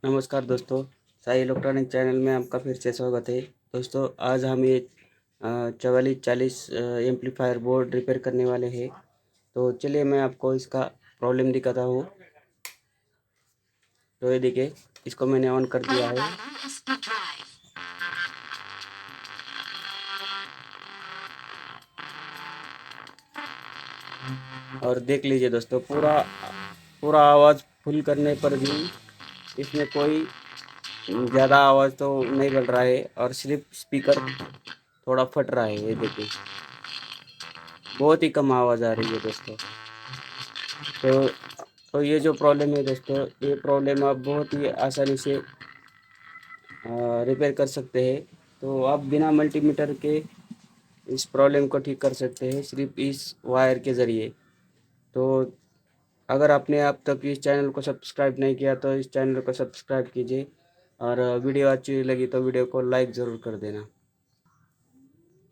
नमस्कार दोस्तों, Sai electronic channel में आपका फिर से स्वागत है। दोस्तों आज हम ये 4440 एम्पलीफायर बोर्ड रिपेयर करने वाले हैं। तो चलिए मैं आपको इसका प्रॉब्लम दिखाता हूँ। तो ये देखिए, इसको मैंने ऑन कर दिया है और देख लीजिए दोस्तों, पूरा पूरा आवाज़ फुल करने पर भी इसमें कोई ज़्यादा आवाज़ तो नहीं बढ़ रहा है और सिर्फ स्पीकर थोड़ा फट रहा है। ये देखिए, बहुत ही कम आवाज़ आ रही है दोस्तों। तो तो ये जो प्रॉब्लम है दोस्तों, ये प्रॉब्लम आप बहुत ही आसानी से रिपेयर कर सकते हैं। तो आप बिना मल्टीमीटर के इस प्रॉब्लम को ठीक कर सकते हैं, सिर्फ इस वायर के ज़रिए। तो अगर आपने अब तक इस चैनल को सब्सक्राइब नहीं किया तो इस चैनल को सब्सक्राइब कीजिए और वीडियो अच्छी लगी तो वीडियो को लाइक ज़रूर कर देना।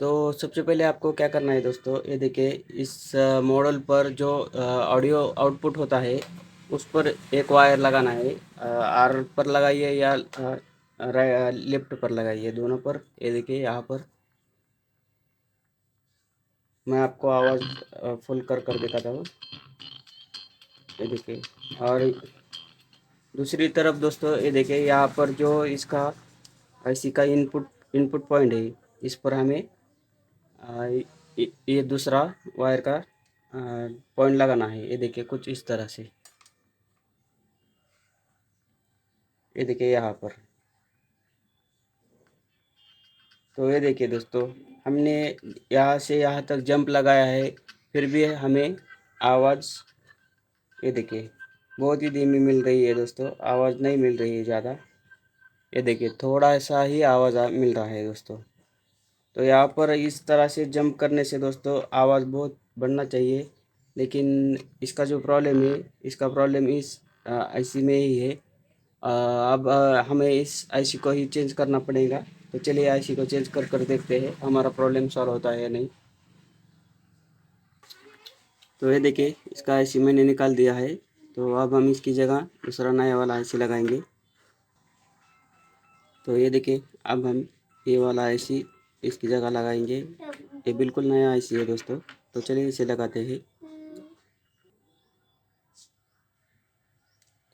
तो सबसे पहले आपको क्या करना है दोस्तों, ये देखिए, इस मॉडल पर जो ऑडियो आउटपुट होता है उस पर एक वायर लगाना है। आर पर लगाइए या लेफ्ट पर लगाइए, दोनों पर। ये देखिए, यहाँ पर मैं आपको आवाज़ फुल कर दिखाता हूँ। ये देखिए, और दूसरी तरफ दोस्तों ये देखिए, यहाँ पर जो इसका आईसी का इनपुट पॉइंट है, इस पर हमें ये दूसरा वायर का पॉइंट लगाना है। ये देखिए, कुछ इस तरह से। ये देखिए यहाँ पर। तो ये देखिए दोस्तों, हमने यहाँ से यहाँ तक जंप लगाया है, फिर भी हमें आवाज़, ये देखिए, बहुत ही धीमी मिल रही है दोस्तों। आवाज़ नहीं मिल रही है ज़्यादा। ये देखिए, थोड़ा सा ही आवाज़ मिल रहा है दोस्तों। तो यहाँ पर इस तरह से जंप करने से दोस्तों आवाज़ बहुत बढ़ना चाहिए, लेकिन इसका जो प्रॉब्लम है, इसका प्रॉब्लम इस आईसी में ही है। अब हमें इस आईसी को ही चेंज करना पड़ेगा। तो चलिए आईसी को चेंज कर देखते हैं हमारा प्रॉब्लम सॉल्व होता है या नहीं। तो ये देखिए, इसका आईसी मैंने निकाल दिया है। तो अब हम इसकी जगह दूसरा नया वाला आईसी लगाएंगे। तो ये देखिए, अब हम ये वाला आईसी इसकी जगह लगाएंगे। ये बिल्कुल नया आईसी है दोस्तों। तो चलिए इसे लगाते हैं।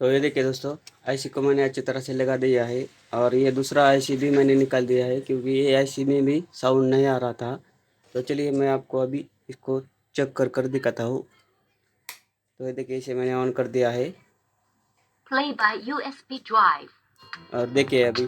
तो ये देखिए दोस्तों, आईसी को मैंने अच्छी तरह से लगा दिया है और ये दूसरा आईसी भी मैंने निकाल दिया है, क्योंकि ये आईसी में भी साउंड नहीं आ रहा था। तो चलिए मैं आपको अभी इसको चेक कर दिखाता हूँ। तो ये देखिए, इसे मैंने ऑन कर दिया है Play by USB drive. और देखिए अभी।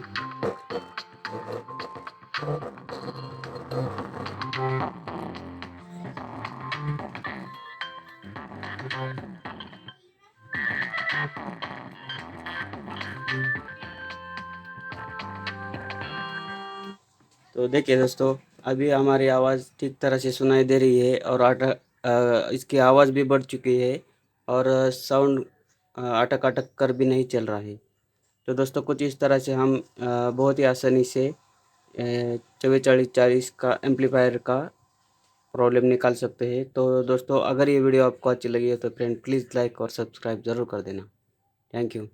तो देखिए दोस्तों, अभी हमारी आवाज़ ठीक तरह से सुनाई दे रही है और इसकी आवाज़ भी बढ़ चुकी है और साउंड अटक अटक कर भी नहीं चल रहा है। तो दोस्तों कुछ इस तरह से हम बहुत ही आसानी से 4440 का एम्पलीफायर का प्रॉब्लम निकाल सकते हैं। तो दोस्तों, अगर ये वीडियो आपको अच्छी लगी है तो फ्रेंड प्लीज़ लाइक और सब्सक्राइब ज़रूर कर देना। Thank you.